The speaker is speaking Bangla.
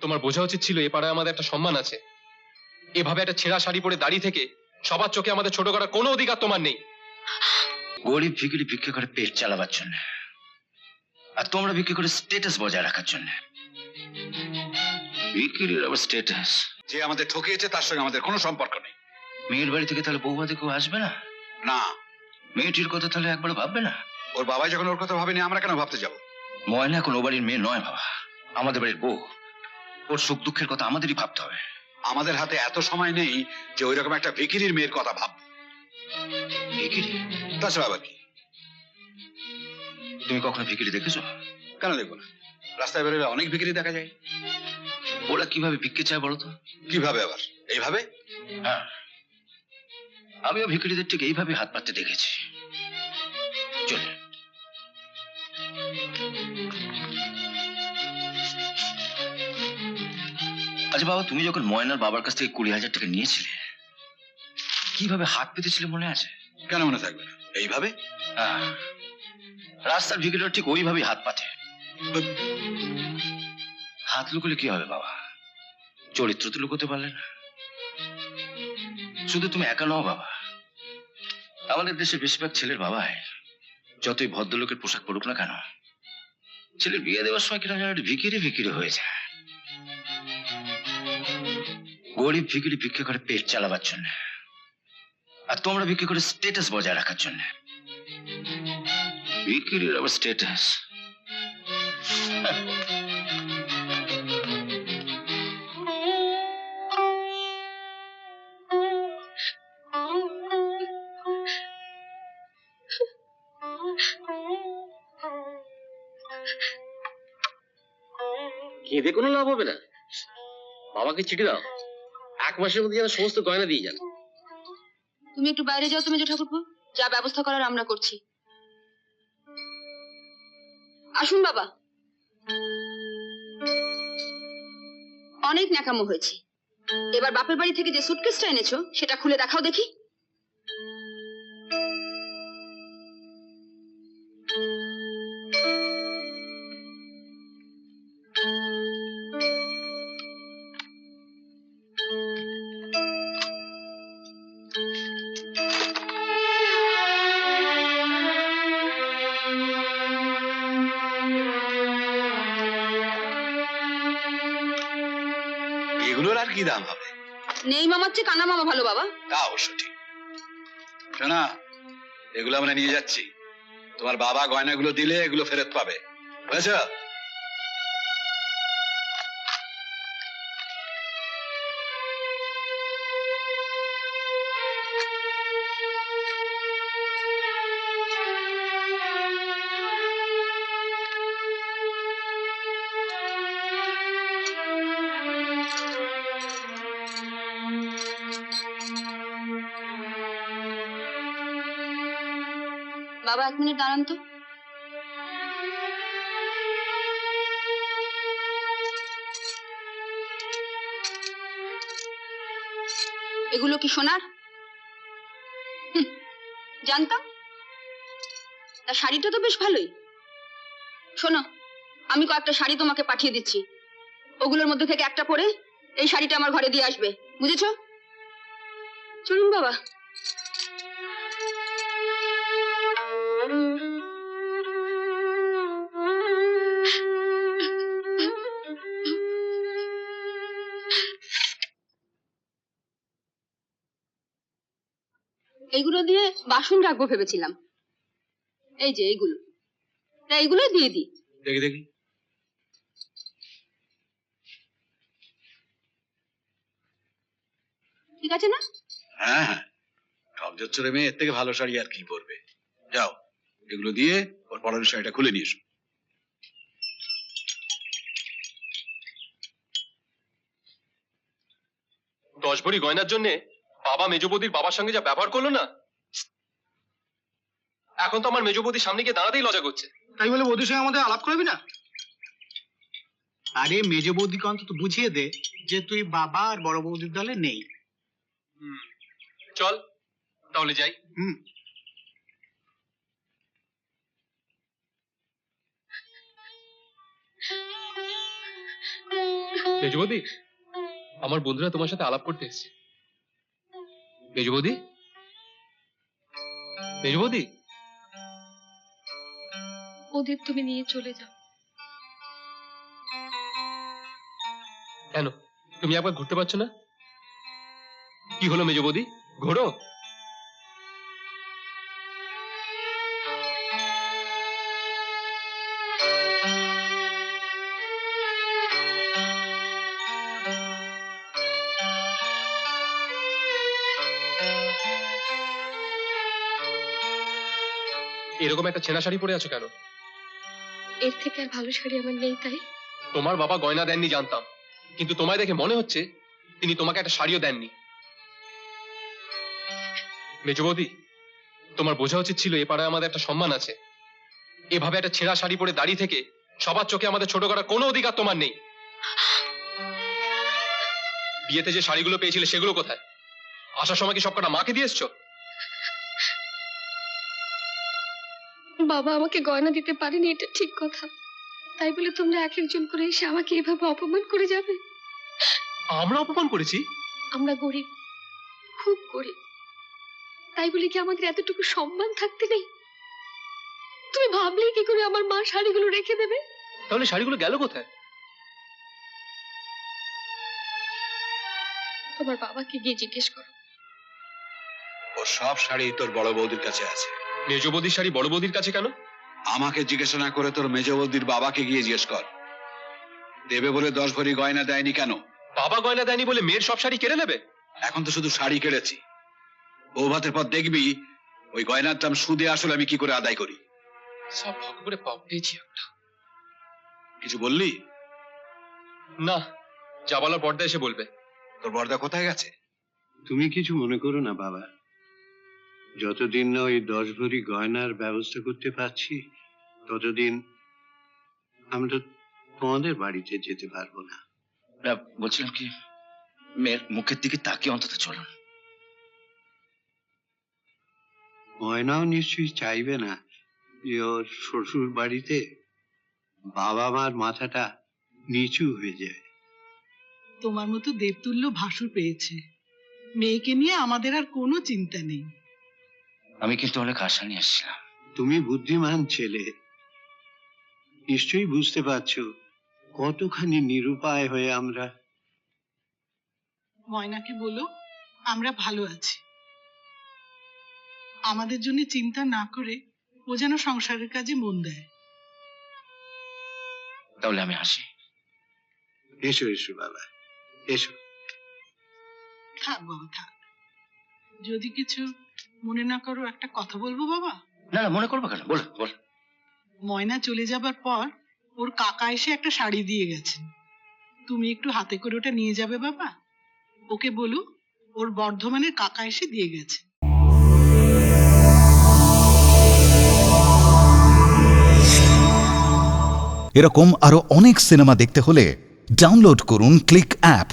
তোমার বোঝা উচিত ছিল এ পাড়ায় আমাদের একটা সম্মান আছে। এভাবে একটা ছেঁড়া শাড়ি পরে দাঁড়িয়ে থেকে সবার চোখে আমাদের ছোট করার কোনো অধিকার তোমার নেই। গরিব ভিখিরি ভিক্ষা করে পেট চালাবার জন্য, আর তোমরা ভিক্ষা করে স্ট্যাটাস বজায় রাখার জন্য। ভিখিরির আবার স্ট্যাটাস? যে আমাদের ঠকিয়েছে তার সঙ্গে আমাদের কোনো সম্পর্ক নেই। মেয়ের বাড়ি থেকে তাহলে বৌভাতে কেউ আসবে না? না, মেয়েটির কথা তাহলে একবার ভাববে না? ওর বাবা যখন ওর কথা ভাবেনি, আমরা কেন ভাবতে যাব? ময়না এখন ও বাড়ির মেয়ে নয় বাবা, আমাদের বাড়ির বউ। ওর সুখ দুঃখের কথা আমাদেরই ভাবতে হবে। আমাদের হাতে এত সময় নেই যে ওই রকম একটা ভিখিরির মেয়ের কথা ভাব। ভিখিরি? তাছাড়া আবার কি? তুমি কখনো ভিখিরি দেখেছো? কেন দেখবো না? রাস্তায় বেরোলে অনেক ভিখিরি দেখা যায়। ওরা কিভাবে ভিক্ষে চায় বলো তো? কিভাবে আবার? এইভাবে? হ্যাঁ, আমিও ভিখিরিদের ঠিক এইভাবে হাত পাততে দেখেছি। চলে আচ্ছা বাবা, তুমি যখন ময়নার বাবার কাছ থেকে 20,000 টাকা নিয়েছিলে, কিভাবে হাত পেতেছিলে মনে আছে? কেন মনে থাকবে না? এইভাবে। হ্যাঁ, রাস্তার ভিখিরিরা ঠিক ওইভাবেই হাত পাতে। হাত লুকোলে কি হবে বাবা? চরিত্র তো লুকোতে পারলে না। শুধু তুমি একা নও বাবা, আমাদের দেশের বেশিরভাগ ছেলের বাবাই যতই ভদ্রলোকের পোশাক পরুক না কেন, ছেলের বিয়ে দেওয়ার সময় কিনা যেন ভিখিরি ভিখিরি হয়ে যায়। গরিব ভিখিরি ভিক্ষা করে পেট চালাবার জন্য, আর তোমরা ভিক্ষা করে স্ট্যাটাস বজায় রাখার জন্য। ভিখিরির আবার স্ট্যাটাস? কেঁদে কোনো লাভ হবে না। বাবাকে চিঠি দাও, 1 মাসের মধ্যে যেন সমস্ত গয়না দিয়ে যান। তুমি একটু বাইরে যাও তো মেজো ঠাকুরপো, যা ব্যবস্থা করার আমরা করছি। আসুন বাবা। অনেক ন্যাকামো হয়েছে, এবার বাপের বাড়ি থেকে যে সুটকেসটা এনেছো সেটা খুলে দেখাও দেখি। এগুলোর আর কি দাম হবে? নেই মামার চেয়ে কানা মামা ভালো বাবা। তা অবশ্য ঠিক। শোনা, এগুলো আমরা নিয়ে যাচ্ছি। তোমার বাবা গয়নাগুলো দিলে এগুলো ফেরত পাবে, বুঝেছ? বাবা 1 মিনিট দাঁড়ান তো। এগুলো কি সোনার? জানতাম। তা শাড়িটা তো বেশ ভালোই। শোনো, আমি কয়েকটা শাড়ি তোমাকে পাঠিয়ে দিচ্ছি, ওগুলোর মধ্যে থেকে একটা পরে এই শাড়িটা আমার ঘরে দিয়ে আসবে, বুঝেছো? চলুন বাবা। এইগুলো দিয়ে বাসন রাখবো ভেবেছিলাম। এই যে এইগুলো, তা এইগুলো দিয়ে দিই। দেখি দেখি। ঠিক আছে না? হ্যাঁ হ্যাঁ, ঠক জচ্ছরে মেয়ে এর থেকে ভালো শাড়ি আর কি পরবে। যাও, এগুলো দিয়ে ওর পরনের শাড়িটা খুলে নিয়ে এসো। দশ ভরি গয়নার জন্য বাবা মেজবৌদির বাবার সঙ্গে যা ব্যবহার করলো না, এখন তো আমার মেজবৌদির সামনে গিয়ে দাঁড়াতেই লজ্জা করছে। তাই বলে বৌদির সঙ্গে আমাদের আলাপ করবি না? আরে মেজ বৌদিকে অন্তত বুঝিয়ে দে যে তুই বাবা আর বড় বৌদির দলে নেই। চল তাহলে যাই। হুম। মেজবৌদি, আমার বন্ধুরা তোমার সাথে আলাপ করতে এসেছে। মেজবৌদি, মেজবৌদি, ওদের তুমি নিয়ে চলে যাও। কেন তুমি একবার ঘুরতে পারছো না? কি হলো মেজবৌদি, ঘোরো। এরকম একটা ছেঁড়া শাড়ি পরে আছো কেন? এর থেকে আর ভালো শাড়ি আমার নেই, তাই তোমার বাবা গয়না দেননি জানতাম, কিন্তু তোমায় দেখে মনে হচ্ছে তিনি তোমাকে একটা শাড়িও দেননি। মেজবৌদি, তোমার বোঝা উচিত ছিল এ পাড়ায় আমাদের একটা সম্মান আছে। এভাবে একটা ছেঁড়া শাড়ি পরে দাঁড়িয়ে থেকে সবার চোখে আমাদের ছোট করার কোনো অধিকার তোমার নেই। বিয়েতে যে শাড়িগুলো পেয়েছিলে সেগুলো কোথায়? আসার সময় কি সব কটা মাকে দিয়ে এসছো? বাবা আমাকে গয়না দিতে পারেনি, এটা ঠিক কথা। তাই বলে তোমরা এক একজন করে এসে আমাকে এভাবে অপমান করে যাবে? আমরা অপমান করেছি? আমরা গরিব, খুব গরিব, তাই বলে কি আমাদের এতটুকু সম্মান থাকতে নেই? তুমি ভাবলেই কি করে আমার মা শাড়িগুলো রেখে দেবে? তাহলে শাড়িগুলো গেল কোথায়? তোমার বাবাকে গিয়ে জিজ্ঞেস করো। ও সব শাড়ি তোর বড় বৌদির কাছে আছে। মেজ বৌদির শাড়ি বড় বৌদির কাছে কেন? আমাকে জিজ্ঞেস না করে তোর মেজ বৌদির বাবাকে গিয়ে জিজ্ঞেস কর, দেবে বলে 10 ভরি গয়না দেয়নি কেন? বাবা গয়না দেয়নি বলে মেয়ের সব শাড়ি কেড়ে নেবে? এখন তো শুধু শাড়ি কেড়েছি, বউ ভাতের পর দেখবি ওই গয়নার দাম সুদে আসলে আমি কি করে আদায় করি। সব ভাগ করে পাপ পেয়েছি একটা। কিছু বললি? না, যা বলার পর্দা এসে বলবে। তোর বর্দা কোথায় গেছে? তুমি কিছু মনে করো না বাবা, যতদিন না ওই 10 ভরি গয়নার ব্যবস্থা করতে পারছি ততদিন আমরা তোমাদের বাড়িতে যেতে পারবো না। না, বলছিলাম কি, মেয়ের মুখের দিকে তাকিয়ে অন্তত চলুন। ময়নাও নিশ্চয়ই চাইবে না যে ওর শ্বশুর বাড়িতে বাবা মার মাথাটা নিচু হয়ে যায়। তোমার মতো দেবতুল্য ভাসুর পেয়েছে, মেয়েকে নিয়ে আমাদের আর কোনো চিন্তা নেই। আমি কিন্তু অনেক আশা নিয়ে এসেছিলাম। তুমি বুদ্ধিমান ছেলে, নিশ্চয়ই বুঝতে পারছো কতখানি নিরুপায় হয়ে আমরা। ময়নাকে বলো আমরা ভালো আছি, আমাদের জন্য চিন্তা না করে ও যেন সংসারের কাজে মন দেয়। তাহলে আমি আসি। এসো এসো বাবা, এসো। থাক বাবা থাক, যদি কিছু মনে না করো একটা কথা বলবো বাবা? না না, মনে করবো কেন, বল বল। ময়না চলে যাবার পর ওর কাকা এসে একটা শাড়ি দিয়ে গেছেন, তুমি একটু হাতে করে ওটা নিয়ে যাবে বাবা। ওকে বলো ওর বর্ধমানের কাকা এসে দিয়ে গেছে। এরকম আরো অনেক সিনেমা দেখতে হলে ডাউনলোড করুন ক্লিক অ্যাপ।